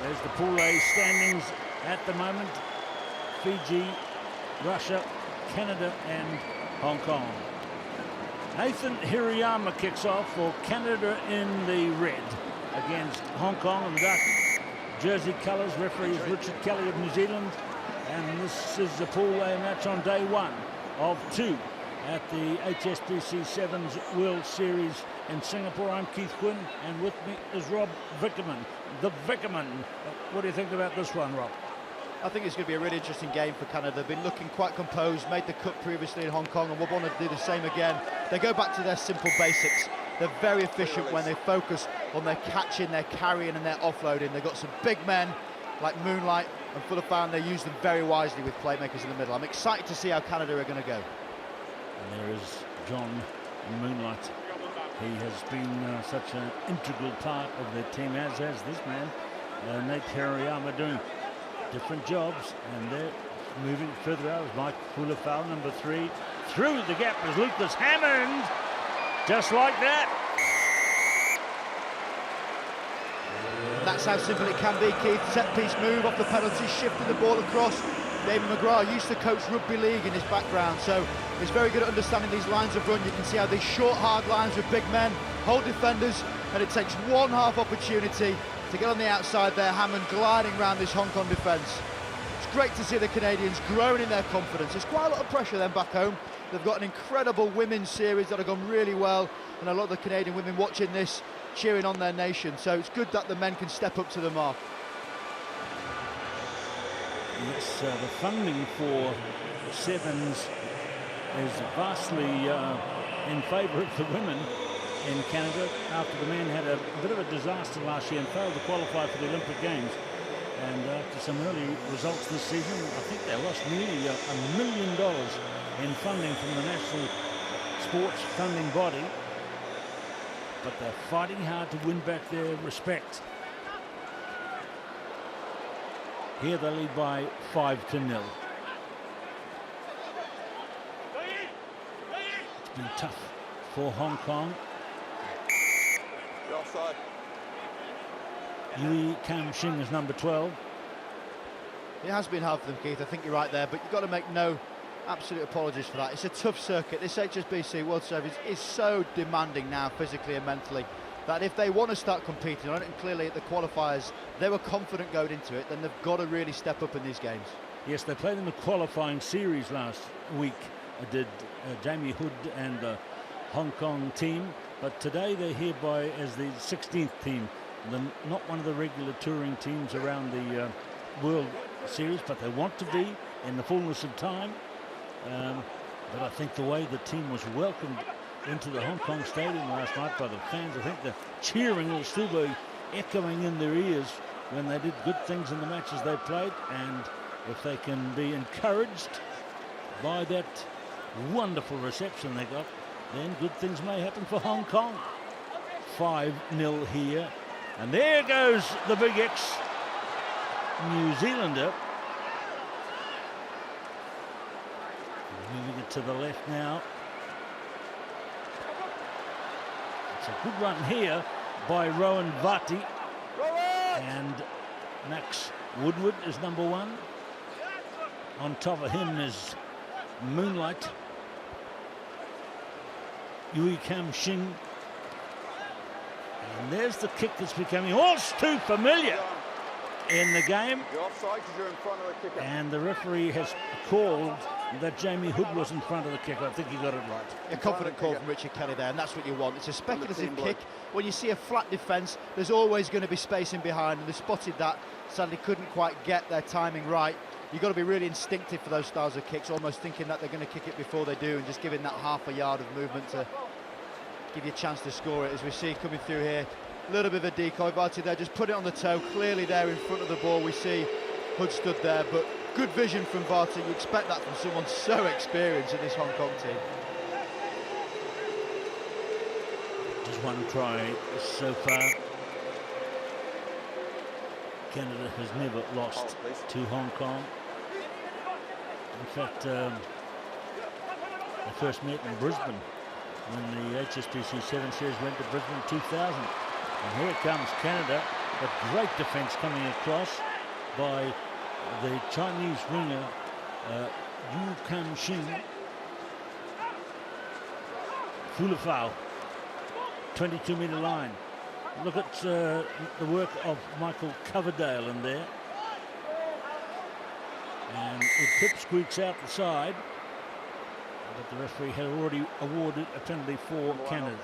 There's the Pool A standings at the moment. Fiji, Russia, Canada and Hong Kong. Nathan Hirayama kicks off for Canada in the red against Hong Kong in the dark jersey colours. Referee is Richard Kelly of New Zealand. And this is the Pool A match on day 1 of 2 at the HSBC Sevens World Series in Singapore. I'm Keith Quinn, and with me is Rob Vickerman, the Vickerman. What do you think about this one, Rob? I think it's going to be a really interesting game for Canada. They've been looking quite composed, made the cut previously in Hong Kong, and will want to do the same again. They go back to their simple basics. They're very efficient when they focus on their catching, their carrying and their offloading. They've got some big men like Moonlight and Fullerfan. They use them very wisely with playmakers in the middle. I'm excited to see how Canada are going to go. And there is John Moonlight. He has been such an integral part of their team, as has this man, Nate Hirayama, doing different jobs. And they're moving further out. Mike Fullerfan, number 3. Through the gap as Lucas Hammond, just like that. That's how simple it can be, Keith. Set-piece move off the penalty, shifting the ball across. David McGrath used to coach rugby league in his background, so he's very good at understanding these lines of run. You can see how these short, hard lines with big men hold defenders, and it takes one half opportunity to get on the outside there. Hammond gliding around this Hong Kong defence. It's great to see the Canadians growing in their confidence. There's quite a lot of pressure then back home. They've got an incredible women's series that have gone really well, and a lot of the Canadian women watching this, cheering on their nation. So it's good that the men can step up to the mark. Yes, the funding for Sevens is vastly in favour of the women in Canada after the men had a bit of a disaster last year and failed to qualify for the Olympic Games. And after some early results this season, I think they lost nearly $1 million in funding from the national sports funding body. But they're fighting hard to win back their respect. Here they lead by 5-0. It's been tough for Hong Kong. Offside. Yui Kam Shing is number 12. It has been hard for them, Keith. I think you're right there, but you've got to make no absolute apologies for that. It's a tough circuit. This HSBC World Series is so demanding now, physically and mentally, that if they want to start competing on it, and clearly at the qualifiers they were confident going into it, then they've got to really step up in these games. Yes, they played in the qualifying series last week. Did Jamie Hood and the Hong Kong team, but today they're here as the 16th team. Not one of the regular touring teams around the World Series, but they want to be in the fullness of time. But I think the way the team was welcomed into the Hong Kong stadium last night by the fans, I think the cheering will still be echoing in their ears when they did good things in the matches they played. And if they can be encouraged by that wonderful reception they got, then good things may happen for Hong Kong. 5-0 here. And there goes the big X New Zealander. Moving it to the left now. It's a good run here by Rowan Vati. And Max Woodward is number 1. On top of him is Moonlight. Yui Kam Shing. And there's the kick that's becoming all too familiar in the game. You're offside because you're in front of the kicker. And the referee has called that Jamie Hood was in front of the kick. I think he got it right. A confident call from Richard Kelly there, and that's what you want. It's a speculative kick. When you see a flat defence, there's always going to be space in behind, and they spotted that. Sadly couldn't quite get their timing right. You've got to be really instinctive for those styles of kicks, almost thinking that they're going to kick it before they do, and just giving that half a yard of movement to give you a chance to score it. As we see coming through here, a little bit of a decoy. Vati there, just put it on the toe, clearly there in front of the ball. We see Hood stood there, but good vision from Vati. You expect that from someone so experienced in this Hong Kong team. Just one try so far. Canada has never lost to Hong Kong. In fact, they first met in Brisbane when the HSBC 7 Series went to Brisbane 2000. And here comes Canada. but great defence coming across by the Chinese winger Yu Kam-shin. Full of foul, 22-metre line. Look at the work of Michael Coverdale in there. And the tip squeaks out the side. But the referee had already awarded a penalty for Canada.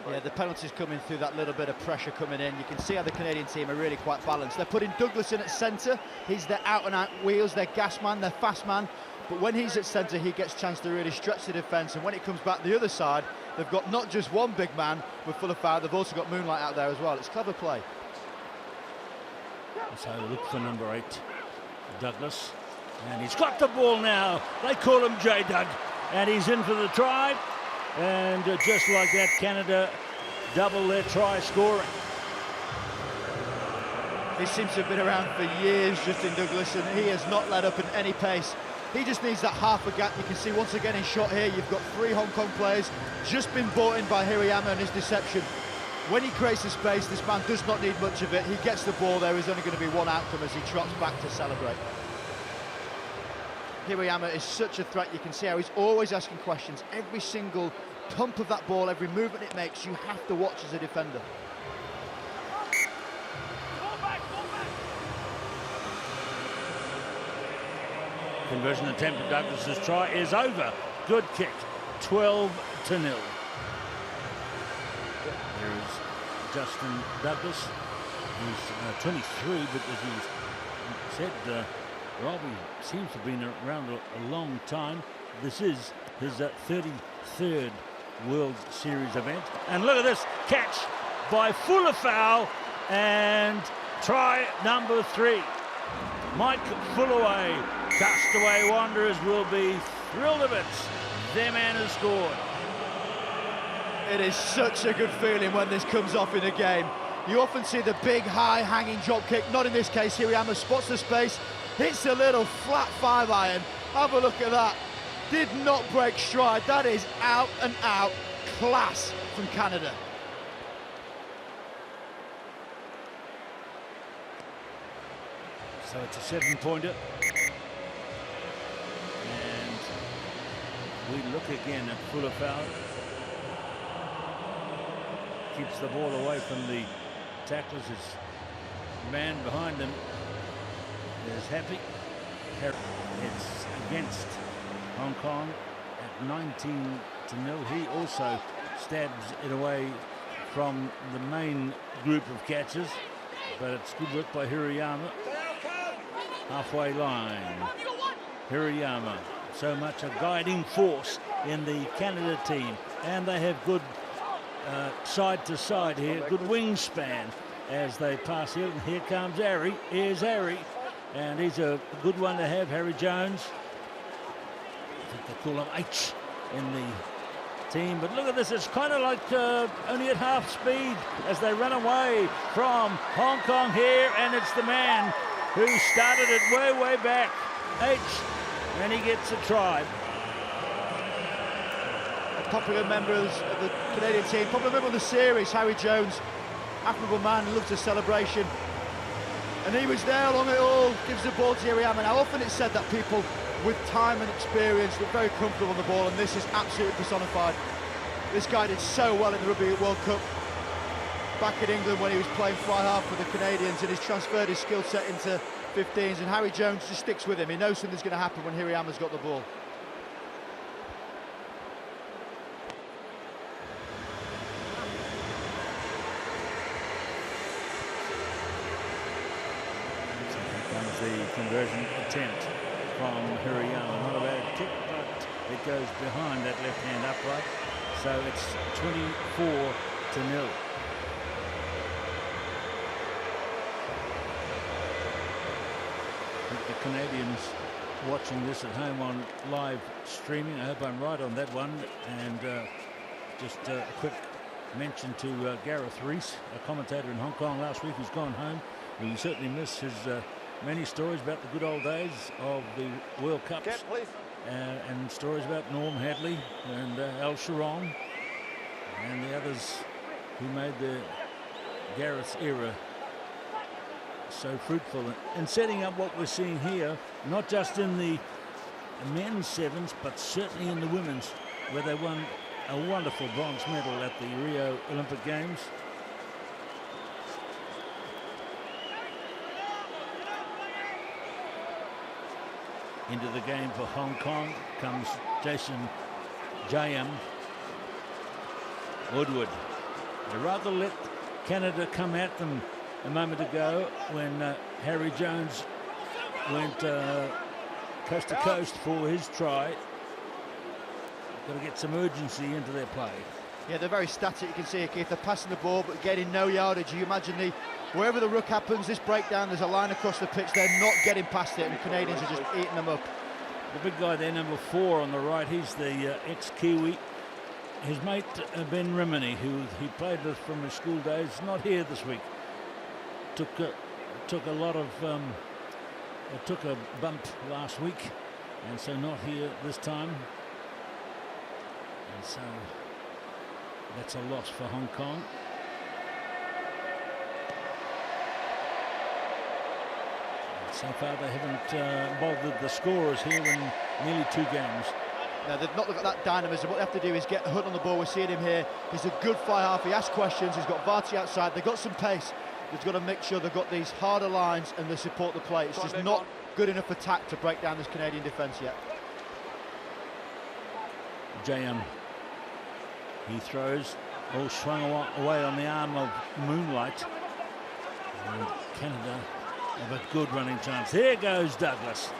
Yeah, the penalty's coming through that little bit of pressure coming in. You can see how the Canadian team are really quite balanced. They're putting Douglas in at centre. He's their out-and-out wheels, their gas man, their fast man. But when he's at centre, he gets a chance to really stretch the defence. And when it comes back the other side, they've got not just one big man with full of foul, they've also got Moonlight out there as well. It's clever play. So look for number 8, Douglas. And he's got the ball now. They call him J-Doug. And he's in for the try. And just like that, Canada double their try scoring. He seems to have been around for years, Justin Douglas, and he has not let up at any pace. He just needs that half a gap. You can see once again in shot here, you've got 3 Hong Kong players just been bought in by Hirayama and his deception. When he creates the space, this man does not need much of it. He gets the ball, there is only going to be one outcome as he trots back to celebrate. Hirayama is such a threat. You can see how he's always asking questions. Every single pump of that ball, every movement it makes, you have to watch as a defender. Conversion attempt at Douglas's try is over. Good kick, 12-0. There is Justin Douglas. He's 23, but as you said, Robbie seems to have been around a long time. This is his 33rd World Series event. And look at this catch by Fuller foul and try number 3. Mike Fullaway, Castaway Wanderers will be thrilled a bit. Their man has scored. It is such a good feeling when this comes off in a game. You often see the big, high, hanging drop kick. Not in this case. Hirayama spots the space, hits a little flat 5-iron. Have a look at that. Did not break stride. That is out and out class from Canada. So it's a 7-pointer. And we look again at Fuller foul. Keeps the ball away from the tacklers. His man behind him is happy. It's against Hong Kong at 19-0. He also stabs it away from the main group of catches, but it's good work by Hirayama. Halfway line, Hirayama, so much a guiding force in the Canada team, and they have good side to side here, good wingspan as they pass here. And here comes Harry. Here's Harry, and he's a good one to have, Harry Jones. I think they call him H in the team, but look at this, it's kind of like only at half speed as they run away from Hong Kong here, and it's the man who started it way back, H, and he gets a try. A popular member of the Canadian team, popular member of the series, Harry Jones, admirable man, loves a celebration, and he was there along it all. Gives the ball to Hirayama. Now often it's said that people with time and experience were very comfortable on the ball, and this is absolutely personified. This guy did so well in the Rugby World Cup back in England when he was playing fly half for the Canadians, and he's transferred his skill set into 15s, and Harry Jones just sticks with him. He knows something's going to happen when Hirayama's got the ball. So here comes the conversion attempt from Hirayama. Not a bad kick, but it goes behind that left hand upright. So it's 24-0. The Canadians watching this at home on live streaming. I hope I'm right on that one. And just a quick mention to Gareth Rees, a commentator in Hong Kong last week, who's gone home. We certainly miss his many stories about the good old days of the World Cups, and stories about Norm Hadley and Al Sharon and the others who made the Gareth's era so fruitful in setting up what we're seeing here, not just in the men's sevens, but certainly in the women's, where they won a wonderful bronze medal at the Rio Olympic Games. Into the game for Hong Kong comes Jason Jayam Woodward. They rather let Canada come at them a moment ago when Harry Jones went coast to coast for his try. Got to get some urgency into their play. Yeah, they're very static. You can see it, Keith. They're passing the ball but getting no yardage. You imagine wherever the ruck happens, this breakdown, there's a line across the pitch. They're not getting past it, and the Canadians are just eating them up. The big guy there, number 4 on the right, he's the ex-Kiwi. His mate, Ben Rimini, who he played with from his school days, not here this week. Took a lot of took a bump last week, and so not here this time. And so that's a loss for Hong Kong. And so far they haven't bothered the scorers here in nearly 2 games. No, they've not got that dynamism. What they have to do is get Hunt on the ball. We're seeing him here. He's a good fly half. He asks questions. He's got Varty outside. They've got some pace. They've got to make sure they've got these harder lines and they support the play. It's just not good enough attack to break down this Canadian defence yet. Jayam, he throws, all swung away on the arm of Moonlight. And Canada have a good running chance. Here goes Douglas.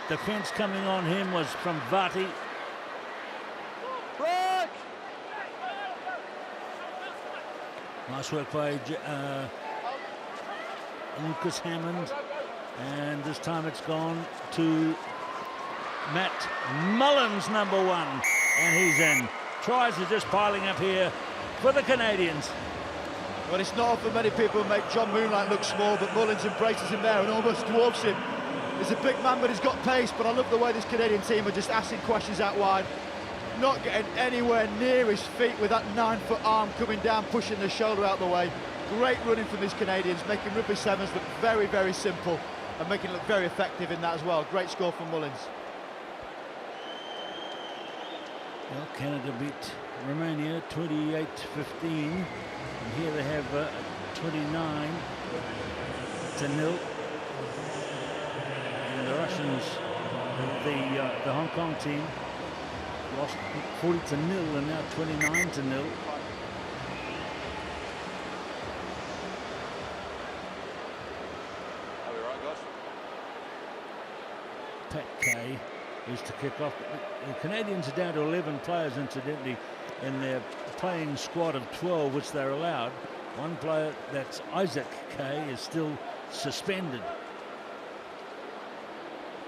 Defence coming on him was from Varty. Break! Nice work by Lucas Hammond. And this time it's gone to Matt Mullins, number 1. And he's in. Tries are just piling up here for the Canadians. Well, it's not often many people make John Moonlight look small, but Mullins embraces him there and almost dwarfs him. He's a big man, but he's got pace. But I love the way this Canadian team are just asking questions out wide, not getting anywhere near his feet with that 9-foot arm coming down, pushing the shoulder out the way. Great running from these Canadians, making rugby sevens look very, very simple and making it look very effective in that as well. Great score from Mullins. Well, Canada beat Romania 28-15, and here they have 29-0. And the Russians, the Hong Kong team, lost 40-0 and now 29-0. Pat Kay is to kick off. The Canadians are down to 11 players, incidentally, in their playing squad of 12, which they're allowed. One player, that's Isaac Kay, is still suspended.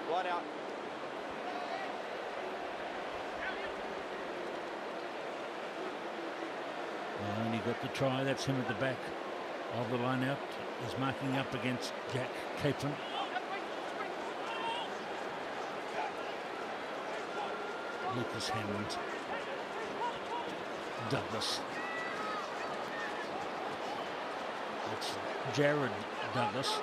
Line out. Well, only got the try. That's him at the back of the line out. He's marking up against Jack Capron. Lucas Hammond. Douglas. That's Jared Douglas.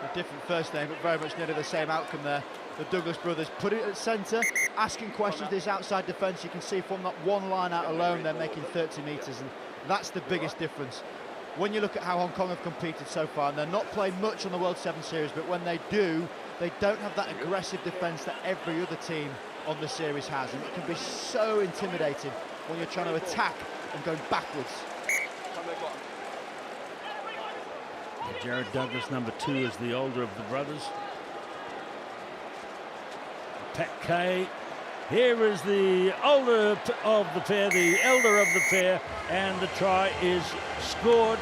A different first name, but very much nearly the same outcome there. The Douglas brothers put it at centre, asking questions. This outside defence, you can see from that one line out alone, they're making 30 metres, and that's the biggest difference. When you look at how Hong Kong have competed so far, and they're not playing much on the World 7 Series, but when they do, they don't have that aggressive defence that every other team on the series has, and it can be so intimidating when you're trying to attack and going backwards. Jared Douglas, number 2, is the older of the brothers. Pat Kay. Here is the older of the pair, the elder of the pair, and the try is scored.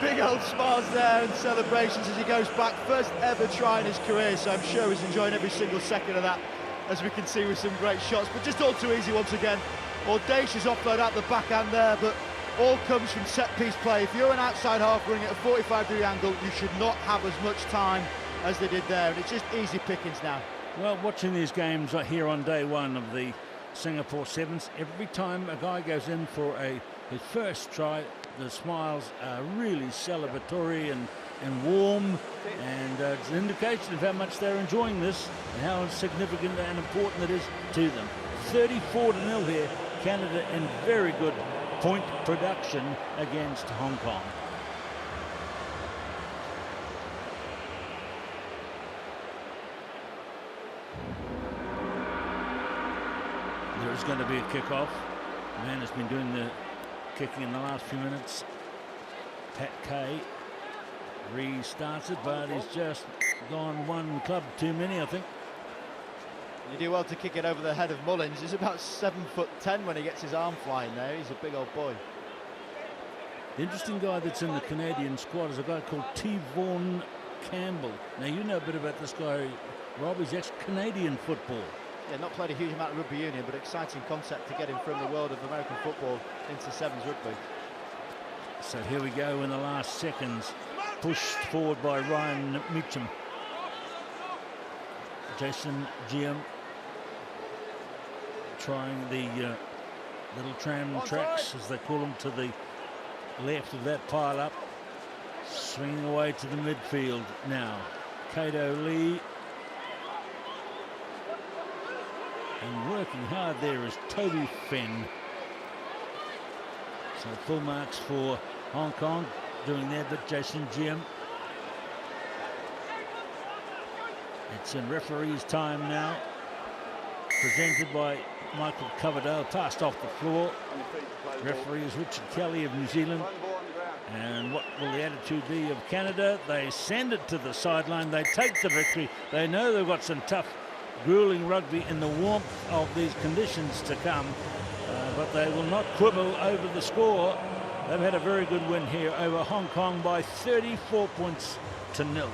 Big old smiles there and celebrations as he goes back. First ever try in his career, so I'm sure he's enjoying every single second of that, as we can see with some great shots, but just all too easy once again. Audacious offload out the backhand there, but all comes from set-piece play. If you're an outside half running at a 45-degree angle, you should not have as much time as they did there, and it's just easy pickings now. Well, watching these games here on day 1 of the Singapore Sevens. Every time a guy goes in for his first try, the smiles are really celebratory and warm, and it's an indication of how much they're enjoying this and how significant and important it is to them. 34-0 here. Canada in very good point production against Hong Kong. There's going to be a kickoff. The man has been doing the kicking in the last few minutes. Pat Kay restarts it, but he's just gone one club too many, I think. You do well to kick it over the head of Mullins. He's about 7'10" when he gets his arm flying there. He's a big old boy. The interesting guy that's in the Canadian squad is a guy called T. Vaughan Campbell. Now, you know a bit about this guy, Rob. He's ex-Canadian football. Yeah, not played a huge amount of rugby union, but exciting concept to get him from the world of American football into sevens rugby. So here we go in the last seconds. Pushed forward by Ryan Meacham. Jason Giam trying the little tram tracks, as they call them, to the left of that pile up. Swinging away to the midfield now. Kato Lee. And working hard there is Toby Fenn. So full marks for Hong Kong doing their bit. Jason Giam. It's in referee's time now. Presented by Michael Coverdale. Passed off the floor. Referee is Richard Kelly of New Zealand. And what will the attitude be of Canada? They send it to the sideline. They take the victory. They know they've got some tough, grueling rugby in the warmth of these conditions to come, but they will not quibble over the score. They've had a very good win here over Hong Kong by 34 points to 0.